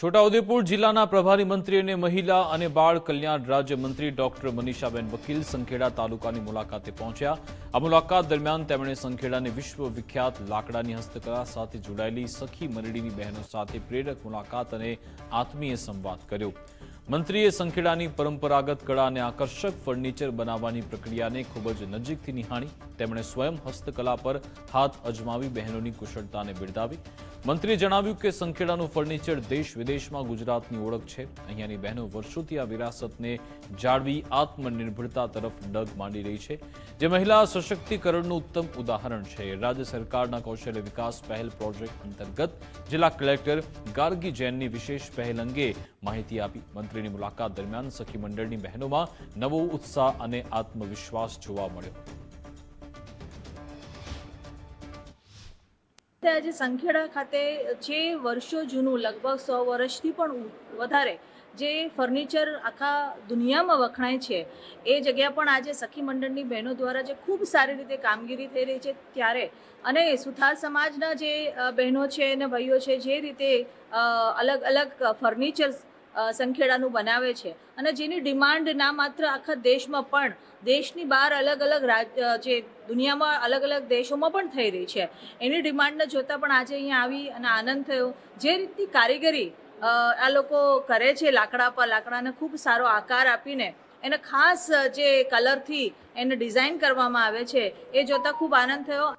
છોટાઉદેપુર જિલ્લાના પ્રભારી મંત્રી અને મહિલા અને બાળ કલ્યાણ રાજ્યમંત્રી ડોક્ટર મનીષાબેન વકીલ સંખેડા તાલુકાની મુલાકાતે પહોંચ્યા। આ મુલાકાત દરમિયાન તેમણે સંખેડાની વિશ્વવિખ્યાત લાકડાની હસ્તકલા સાથે જોડાયેલી સખી મંડળીની બહેનો સાથે પ્રેરક મુલાકાત અને આત્મીય સંવાદ કર્યો। મંત્રીએ સંખેડાની પરંપરાગત કળા અને આકર્ષક ફર્નિચર બનાવવાની પ્રક્રિયાને ખૂબ જ નજીકથી નિહાળી। તેમણે સ્વયં હસ્તકલા પર હાથ અજમાવી બહેનોની કુશળતાને બિરદાવી। મંત્રીએ જણાવ્યું કે સંખેડાનું ફર્નિચર દેશ વિદેશમાં ગુજરાતની ઓળખ છે। અહીંયાની બહેનો વર્ષોથી આ વિરાસતને જાળવી આત્મનિર્ભરતા તરફ ડગ માંડી રહી છે, જે મહિલા સશક્તિકરણનું ઉત્તમ ઉદાહરણ છે। રાજ્ય સરકારના કૌશલ્ય વિકાસ પહેલ પ્રોજેક્ટ અંતર્ગત જિલ્લા કલેક્ટર ગાર્ગી જૈનની વિશેષ પહેલ અંગે માહિતી આપી। મંત્રીની મુલાકાત દરમિયાન સખી મંડળની બહેનોમાં નવો ઉત્સાહ અને આત્મવિશ્વાસ જોવા મળ્યો। આજે સંખેડા ખાતે જે વર્ષો જૂનું લગભગ 100 વર્ષથી પણ વધારે જે ફર્નિચર આખા દુનિયામાં વખણાય છે, એ જગ્યા પણ આજે સખી મંડળની બહેનો દ્વારા જે ખૂબ સારી રીતે કામગીરી થઈ રહી છે ત્યારે, અને સુથાર સમાજના જે બહેનો છે અને ભાઈઓ છે જે રીતે અલગ અલગ ફર્નિચર સંખેડાનું બનાવે છે અને જેની ડિમાન્ડ ના માત્ર આખા દેશમાં પણ દેશની બહાર અલગ અલગ જે દુનિયામાં અલગ અલગ દેશોમાં પણ થઈ રહી છે, એની ડિમાન્ડને જોતાં પણ આજે અહીંયા આવી અને આનંદ થયો। જે રીતની કારીગરી આ લોકો કરે છે લાકડા પર, લાકડાને ખૂબ સારો આકાર આપીને એને ખાસ જે કલરથી એને ડિઝાઇન કરવામાં આવે છે, એ જોતાં ખૂબ આનંદ થયો।